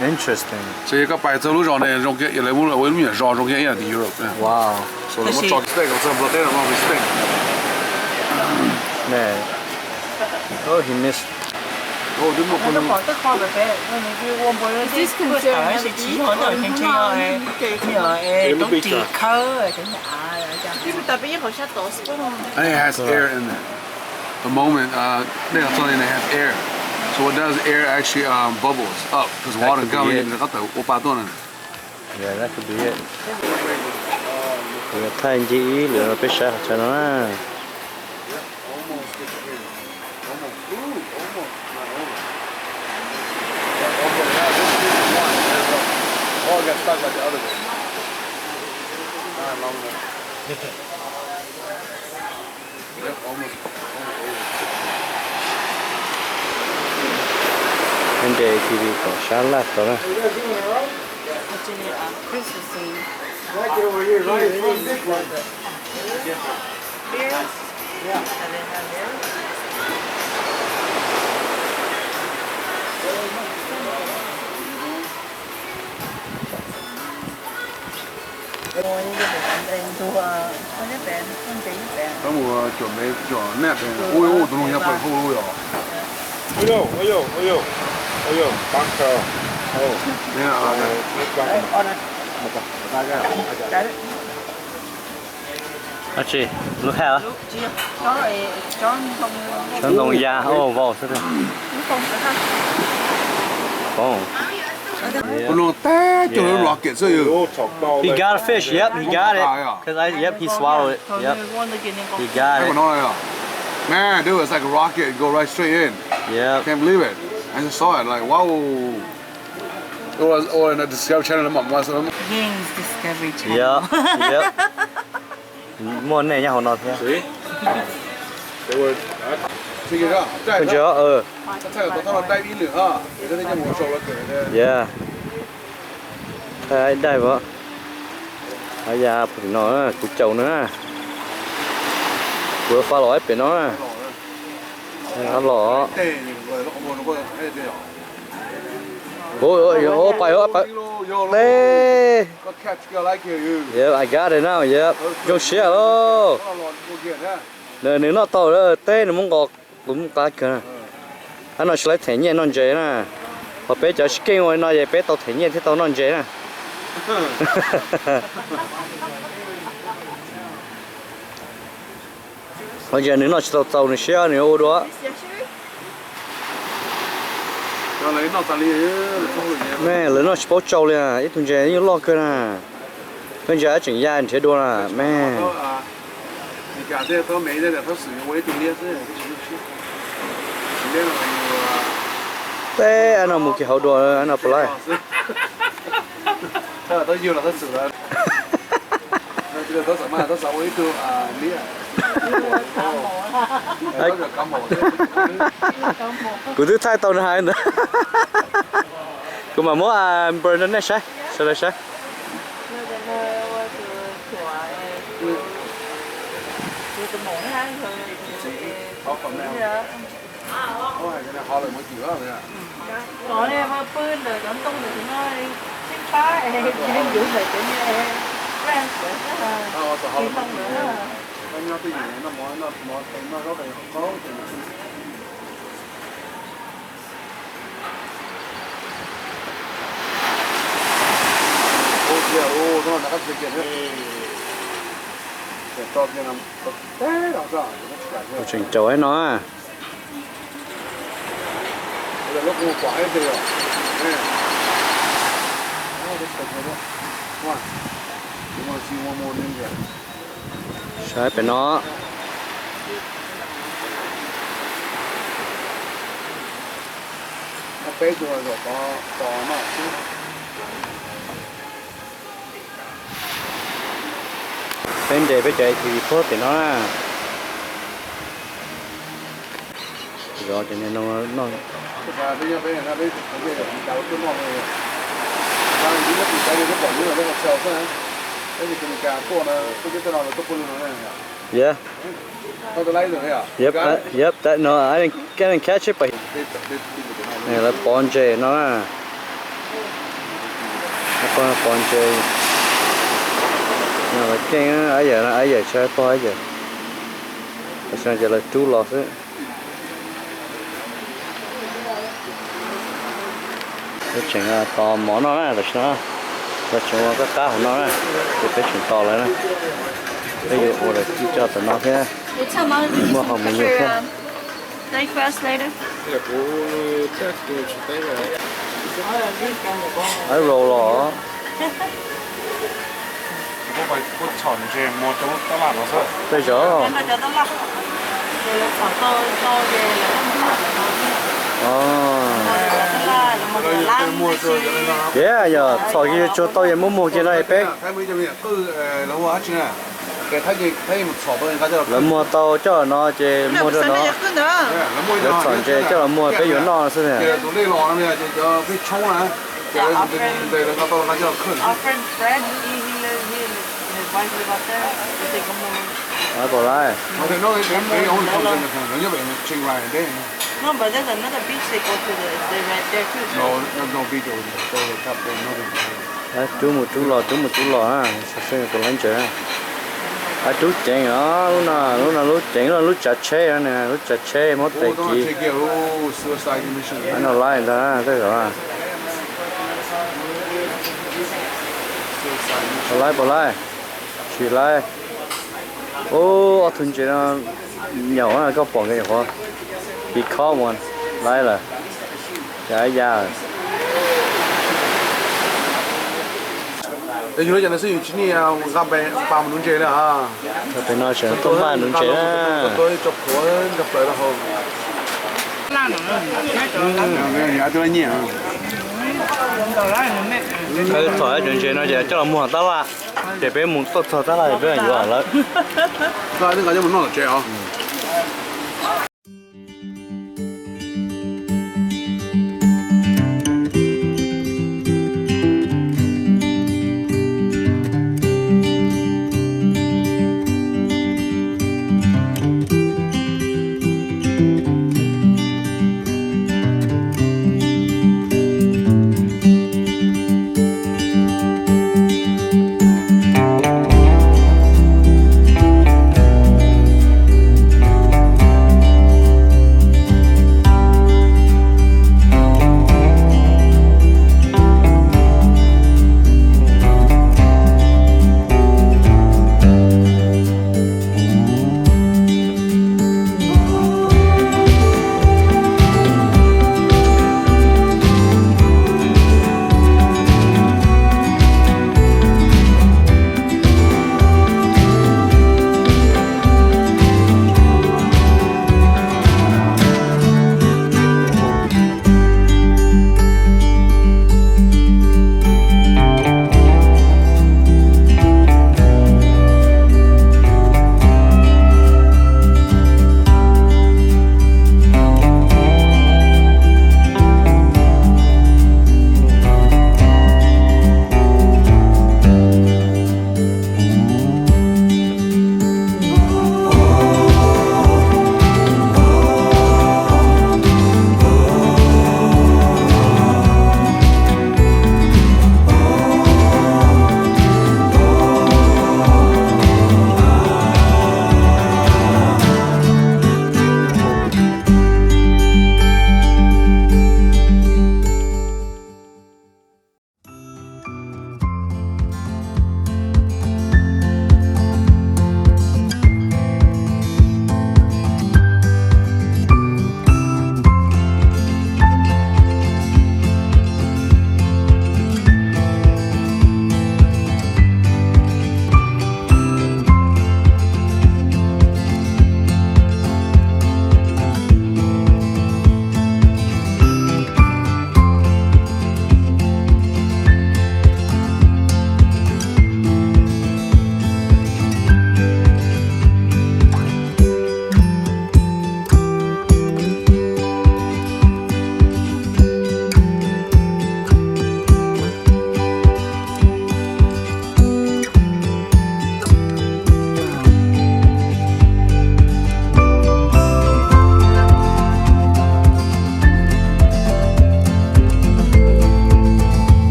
Interesting. So you got by the路上呢，用嘅原来我们也绕中间也的 Europe 呢。 Wow. So 我找 steak， 我真不知道我们 steak。 Nè. Oh, he missed. 我都冇可能。得開嘅嘅，我冇呢啲佢台是只可能興趣嘅，咁地溝啊，咁啊，呢個特別一號車多少？ And it has air in there. The moment, they have air. So what does air actually bubbles up because water comes in the Yeah, that could be it. Người ta anh chị lựa nó biết sao cho nó. All got stuck like the other way. Yep, almost. Bên đây thì có sáng lát đó nè. Right over here, right? It's one big one. Yeah. Có một chuẩn bị cho nét này. Ôi ôi, tụi nó nhập vào hô rồi. Ôi bunker. Nè, Chị, look how. Chọn đồng da, oh wow, sao thế? Oh. tụi nó té cho nó rocket so you. He got a fish, yep, he got it. Cause yep, he swallowed it. Yep. He got it. Man, dude, it's like a rocket, go right straight in. Yep. Can't believe it. I just saw it, like wow. Or in the Discovery Channel, Games Discovery Channel. Yep. Yep. Mua này nha, họ nói thế. They were. Con chó, Yeah. Thấy đây vợ. Ở nhà phụ nó cục chậu nữa. Vừa pha lỏi bên nó. Nó lỏ. Ôi, bay. Đây. Yeah, I got it now. Yep. Yo share lo. Nếu nó to đó, té nó muốn gọt cũng cá kìa. Anh nói lấy thẻ nhẹ non dễ nè. Họ bé cho skin rồi nói về bé tao thẻ nhẹ thế tao non dễ nè. Bây giờ nếu nó tao tao nó share nữa ô đó. Mẹ lấy nó bao trâu liền, ít thùng dễ như lo cơ nè. Bây giờ chỉnh ra thế đua nè, mẹ. Cả thế tôi mấy đây là tôi sử dụng với tiền liệt thế. Thế anh nào một cái hậu đồ anh nào play. Thế là tôi yêu là tôi sử dụng. Bây giờ tôi sử mà tôi sử với tôi liệt. Cứ thứ thay tàu này nữa. Cứ mà muốn burn nó sao? Sao đây sao? Có đây mà pươn rồi đón tung được nó xin phá em giữ lại cái như em quen rồi đó thì không nữa nó cái gì nó có cái có nó đã cắt kiện hết. Để cho kia làm té đỏ rõ. Chỉnh trâu ấy nó à. Bây giờ lúc mua quả hết rồi. Nè. Nó cái sạch này đó. Ngoan. Nhưng mà chỉ mua lên kìa. Sai phải nó. Nó bé rồi có nó chứ. bên đây bây giờ thì phố thì nó rồi cho nên nó bây giờ bên này bây giờ cháu tôi mong rồi đang đi nó bị cái nó bỏ như là nó sầu thôi cái gì cũng cả cô nó tôi biết nó tôi quên nó này yeah tôi lấy rồi hả yep that no I didn't catch it but này là ponche nó con ponche nó là cái ấy giờ chơi to ấy giờ bây giờ là chú lọt đấy cái chuyện to món nó này là nó chuyện cái cá của nó này cái chuyện to lại này bây giờ我来记叫等那天mua hồng mình nhiều thế Breakfast later. ấy rồi lỏ có chọn gì mua cho nó làm nó sao bây giờ giờ sau khi cho tôi mua cái này bé cái bây giờ cứ nó mua hết chưa cái thấy một sọp bên cái đó là mua tàu cho nó chơi mua cho nó để chọn chơi cho nó mua bé yếu nó thế này cái tụi này lò này cho cái trống này cái đây là tao nó cho khẩn Our friend Fred, he his wife live out there. They come over. còn lại nó thì nó cái ông nó như vậy trình bày đấy No, but there's another beach they go to. They right there too. no beach over there they top there nothing đấy chú một chú lò ha sẽ còn lên chơi chú chén đó lúc chén là lúc chặt chế nè lúc chặt chế mất tài kỹ anh nào lại ta thế rồi bỏ lại chỉ lại ô thun chế nó nhỏ có bỏ cái gì bị khó một lại là cái da để chúng nó sử dụng chính là gặp bé ba muốn chơi nữa phải nói chuyện tôi ba muốn chơi tôi chụp khối chụp lại là không nhà tôi nhỉ cái thoại chuyện chơi nó chỉ cho là mua ta la để bé muốn tốt ta la để bé nhiều là cái cái muốn nó chơi à